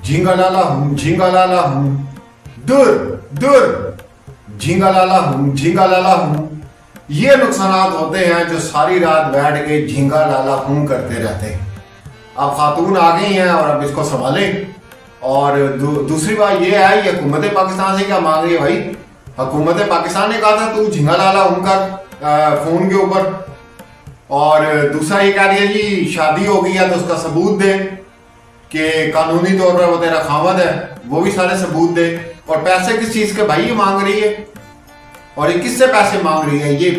झींगा लाला हूं, दूर दूर, झींगा लाला हूं। ये नुकसानात होते हैं जो सारी रात बैठ के झींगा लाला हूं करते रहते हैं। अब खातून आ गई हैं और अब इसको संभालें। और दूसरी बात ये है, ये हुकूमत पाकिस्तान से क्या मांग रही है भाई? हुकूमत पाकिस्तान ने कहा था तू झींगा लाला हूं कर फोन के ऊपर, और दूसरा ये कह रही है जी शादी हो गई है तो उसका सबूत दे कि कानूनी तौर पर वो तेरा खामद है, वो भी सारे सबूत दे। और पैसे किस चीज के भाई ये मांग रही है? और ये किससे पैसे मांग रही है? ये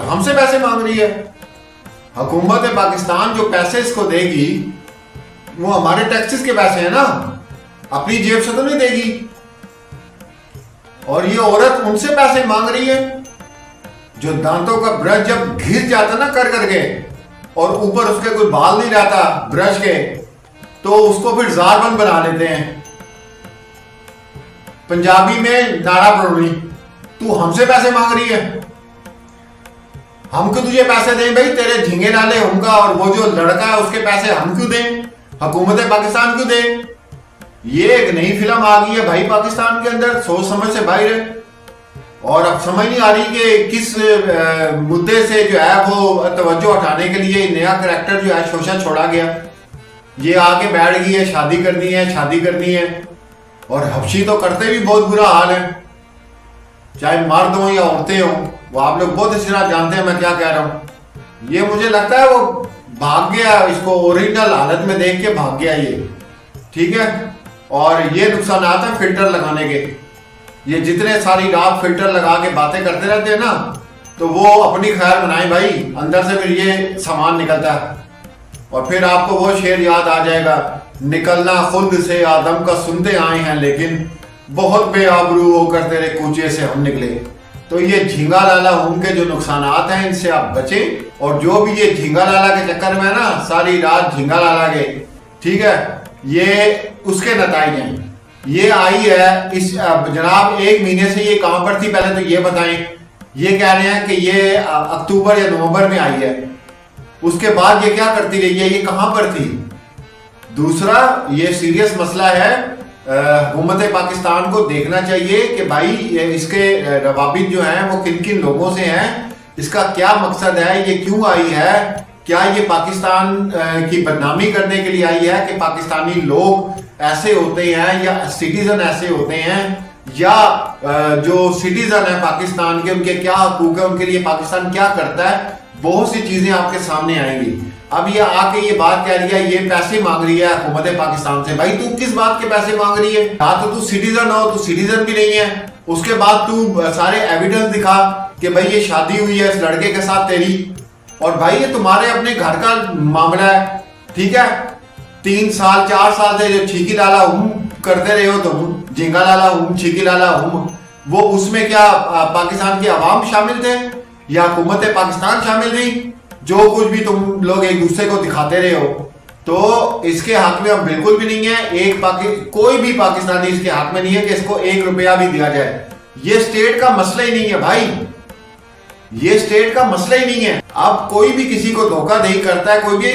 हमसे पैसे मांग रही है। हुकूमत पाकिस्तान जो पैसे इसको देगी वो हमारे टैक्सेस के पैसे हैं ना, अपनी जेब से तो नहीं देगी। और ये औरत उनसे पैसे मांग रही है जो दांतों का ब्रश जब घिस जाता ना कर करके और ऊपर उसके कोई बाल नहीं रहता ब्रश के, तो उसको फिर जारबंद बना लेते हैं। पंजाबी में नारा बरोनी, तू हमसे पैसे मांग रही है, हम क्यों तुझे पैसे दें भाई? तेरे झींगे लाले होंगे और वो जो लड़का है उसके पैसे हम क्यों दें? हुकूमत पाकिस्तान क्यों दे? ये एक नई फिल्म आ गई है भाई पाकिस्तान के अंदर, सोच समझ से बाहर है। और अब समझ नहीं आ रही कि किस मुद्दे से जो है वो तवज्जो हटाने के लिए नया करैक्टर जो है शोशा छोड़ा गया। ये आके बैठ गई है शादी करनी है, शादी करनी है। और हबशी तो करते भी बहुत बुरा हाल है, चाहे मर्द हो या औरतें हो। वो आप लोग बहुत अच्छी तरह जानते हैं मैं क्या कह रहा हूं। ये मुझे लगता है वो भाग गया, इसको ओरिजिनल हालत में देख के भाग गया ये, ठीक है। और ये नुकसान आता है फिल्टर लगाने के। ये जितने सारी रात फिल्टर लगा के बातें करते रहते हैं ना, तो वो अपनी खैर बनाए भाई, अंदर से फिर ये सामान निकलता है। और फिर आपको वो शेर याद आ जाएगा, निकलना खुद से आदम का सुनते आए हैं लेकिन बहुत बेआबरू होकर तेरे कूचे से हम निकले। तो ये झींगा लाला हूं के जो नुकसानात हैं इनसे आप बचें। और जो भी ये झींगा लाला के चक्कर में ना सारी रात झींगा लाला के, ठीक है, ये उसके नताइज हैं। ये आई है इस जनाब 1 महीने से। ये कहां पर थी पहले तो ये बताएं। ये कह रहे हैं कि ये अक्टूबर या नवंबर में आई है। उसके बाद ये क्या करती रही है? ये कहां पर थी? दूसरा, ये सीरियस मसला है। हुकूमत पाकिस्तान को देखना चाहिए कि भाई इसके रवाबित जो हैं वो किन किन लोगों से हैं, इसका क्या मकसद है, ये क्यों आई है। क्या ये पाकिस्तान की बदनामी करने के लिए आई है कि पाकिस्तानी लोग ऐसे होते हैं या सिटीजन ऐसे होते हैं, या जो सिटीजन है पाकिस्तान के उनके क्या हकूक है, उनके लिए पाकिस्तान क्या करता है। बहुत सी चीजें आपके सामने आएंगी। अब ये आके ये बात कह रही है, ये पैसे मांग रही है हुकूमत पाकिस्तान से। भाई तू किस बात के पैसे मांग रही है? या तो तू सिटीजन हो, तू सिटीजन भी नहीं है। उसके बाद तू सारे एविडेंस दिखा कि भाई ये शादी हुई है इस लड़के के साथ तेरी, और भाई ये तुम्हारे अपने घर का मामला है, ठीक है। 3 साल 4 साल से जो छीकी लाला हूं करते रहे हो तुम, झींगा लाला हूं, छीकी लाला हूं, वो उसमें क्या पाकिस्तान के अवाम शामिल थे या हुकूमत पाकिस्तान शामिल थी? जो कुछ भी तुम लोग एक दूसरे को दिखाते रहे हो, तो इसके हक में हम बिल्कुल भी नहीं है। कोई भी पाकिस्तानी इसके हक में नहीं है कि इसको 1 रुपया भी दिया जाए। ये स्टेट का मसला ही नहीं है भाई, ये स्टेट का मसला ही नहीं है। अब कोई भी किसी को धोखा नहीं करता है, कोई भी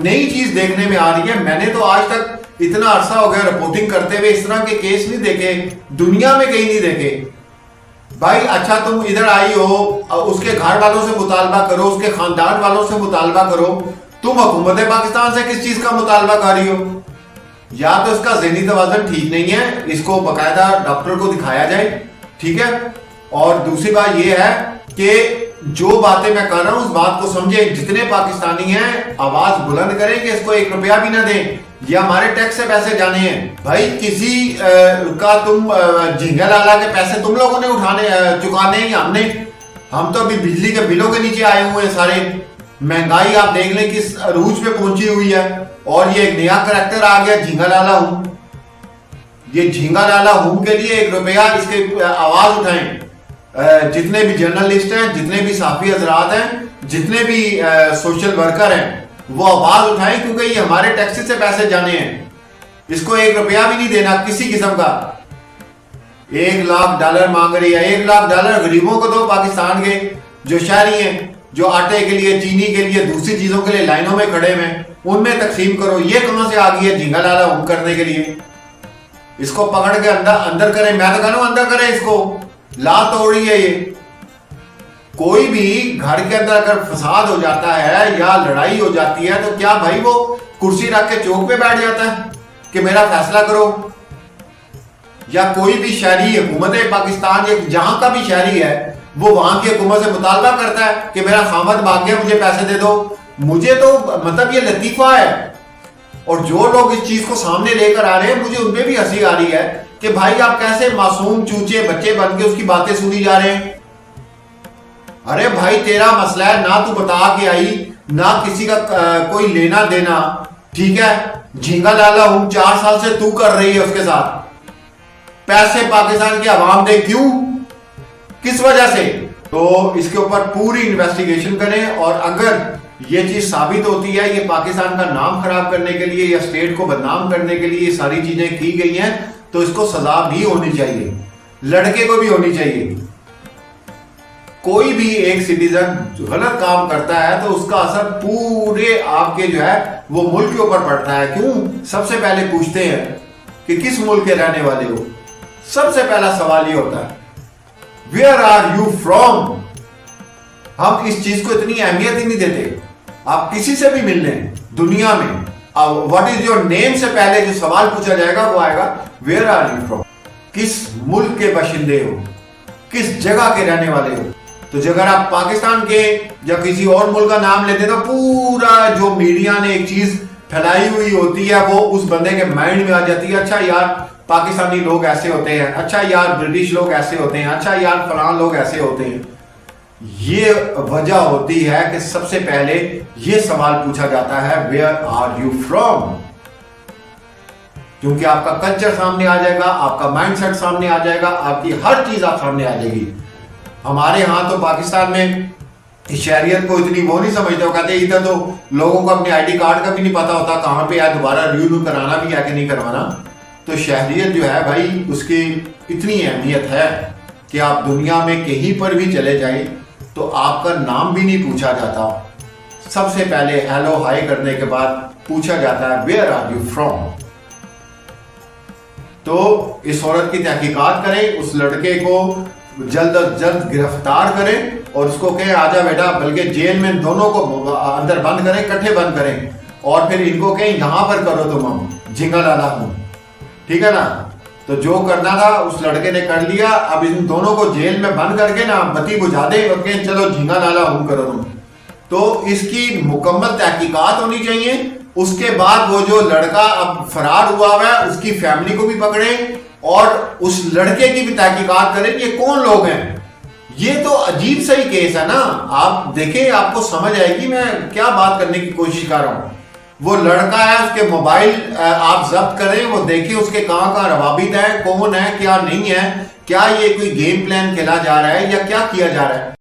नई चीज देखने में आ रही है। मैंने तो आज तक इतना अरसा हो गया रिपोर्टिंग करते हुए इस तरह के केस नहीं देखे, दुनिया में कहीं नहीं देखे भाई। अच्छा तुम इधर आई हो, उसके घर वालों से मुतालबा करो, उसके खानदान वालों से मुतालबा करो। तुम हुकूमत पाकिस्तान से किस चीज का मुतालबा कर रही हो? या तो इसका ज़हनी तवाज़ुन ठीक नहीं है, इसको बकायदा डॉक्टर को दिखाया जाए, ठीक है। और दूसरी बात यह है कि जो बातें मैं कर रहा हूं उस बात को समझे। जितने पाकिस्तानी हैं आवाज बुलंद करें कि इसको 1 रुपया भी ना दें, ये हमारे टैक्स से पैसे जाने हैं भाई। किसी का तुम झींगा लाला के पैसे तुम लोगों ने चुकाने हैं या हमने? हम तो अभी बिजली के बिलों के नीचे आए हुए हैं सारे। महंगाई आप देख लें किस अरूज पे पहुंची हुई है। और ये एक नया करैक्टर आ गया झींगा लाला हूं। ये झींगा लाला हूं के लिए 1 रुपया, इसके आवाज उठाएं। जितने भी जर्नलिस्ट हैं, जितने भी साफी हजरात हैं, जितने भी सोशल वर्कर हैं, वो आवाज उठाएं, क्योंकि ये हमारे टैक्सेस से पैसे जाने हैं। इसको 1 रुपया भी नहीं देना किसी किस्म का। $1 लाख मांग रही है। $1 लाख गरीबों को दो, पाकिस्तान के जो शहरी हैं, जो आटे के लिए, चीनी के लिए, दूसरी चीजों के लिए लाइनों में खड़े हैं, उनमें तकसीम करो। ये कहां से आ गई है झींगा लाला हम करने के लिए? इसको पकड़ के अंदर अंदर करें, मैं तो कह रहा हूं अंदर करें इसको, ला तोड़ी है ये। कोई भी घर के अंदर अगर फसाद हो जाता है या लड़ाई हो जाती है तो क्या भाई वो कुर्सी रख के चौक पे बैठ जाता है कि मेरा फैसला करो? या कोई भी शहरी हुकूमत पाकिस्तान या जहां का भी शहरी है वो वहां की हुकूमत से मुतालबा करता है कि मेरा खामद भाग गया, मुझे पैसे दे दो? मुझे तो मतलब ये लतीफा है। और जो लोग इस चीज को सामने लेकर आ रहे हैं मुझे उनपे भी हंसी आ रही है कि भाई आप कैसे मासूम चूचे बच्चे बन के उसकी बातें सुनी जा रहे हैं। अरे भाई तेरा मसला है ना, तू बता के आई ना, किसी का कोई लेना देना, ठीक है? झींगा लाला हूं 4 साल से तू कर रही है उसके साथ, पैसे पाकिस्तान की आवाम दे, क्यों, किस वजह से? तो इसके ऊपर पूरी इन्वेस्टिगेशन करें और अगर ये चीज साबित होती है ये पाकिस्तान का नाम खराब करने के लिए या स्टेट को बदनाम करने के लिए ये सारी चीजें की गई हैं तो इसको सजा भी होनी चाहिए, लड़के को भी होनी चाहिए। कोई भी एक सिटीजन गलत काम करता है तो उसका असर पूरे आपके जो है वो मुल्क के ऊपर पड़ता है। क्यों? सबसे पहले पूछते हैं कि किस मुल्क के रहने वाले हो, सबसे पहला सवाल ये होता है वेयर आर यू फ्रॉम। हम इस चीज को इतनी अहमियत ही नहीं देते। आप किसी से भी मिल लें दुनिया में, व्हाट इज योर नेम से पहले जो सवाल पूछा जाएगा वो आएगा वेयर आर यू फ्रॉम, किस मुल्क के बाशिंदे हो, किस जगह के रहने वाले हो। तो अगर आप पाकिस्तान के या किसी और मुल्क का नाम लेते तो पूरा जो मीडिया ने एक चीज फैलाई हुई होती है वो उस बंदे के माइंड में आ जाती है, अच्छा यार पाकिस्तानी लोग ऐसे होते हैं, अच्छा यार ब्रिटिश लोग ऐसे होते हैं, अच्छा यार फलां लोग ऐसे होते हैं। ये वजह होती है कि सबसे पहले ये सवाल पूछा जाता है वेयर आर यू फ्रॉम, क्योंकि आपका कल्चर सामने आ जाएगा, आपका माइंडसेट सामने आ जाएगा, आपकी हर चीज आप सामने आ जाएगी। हमारे यहां तो पाकिस्तान में शहरियत को इतनी वो नहीं समझते, वो कहते हैं इधर तो लोगों को अपने आईडी कार्ड का भी नहीं पता होता कहां पे है, दोबारा रिन्यू कराना भी है कि नहीं करवाना। तो शहरियत जो है भाई उसकी इतनी अहमियत है कि आप दुनिया में कहीं पर भी चले जाएं तो आपका नाम भी नहीं पूछा जाता, सबसे पहले हेलो हाय करने के बाद पूछा जाता है वेयर आर यू फ्रॉम। तो इस औरत की तहकीकात करें, उस लड़के को जल्द अज जल्द गिरफ्तार करें और उसको कहें आजा बेटा, बल्कि जेल में दोनों को अंदर बंद करें, इकट्ठे बंद करें और फिर इनको कहें यहां पर करो तुम, हम झिंगा लाला हूं, ठीक है ना? तो जो करना था उस लड़के ने कर लिया। अब इन दोनों को जेल में बंद करके ना बत्ती बुझा दे और कहें चलो झिंगा लाला हूं करो तुम। तो इसकी मुकम्मल तहकीकात होनी चाहिए। उसके बाद वो जो लड़का अब फरार हुआ है उसकी फैमिली को भी पकड़े और उस लड़के की भी तहकीकात करें ये कौन लोग हैं। ये तो अजीब सा ही केस है ना, आप देखें आपको समझ आएगी मैं क्या बात करने की कोशिश कर रहा हूं। वो लड़का है, उसके मोबाइल आप जब्त करें, वो देखें उसके कहां कहां रवाबित है, कौन है क्या नहीं है, क्या ये कोई गेम प्लान खेला जा रहा है या क्या किया जा रहा है।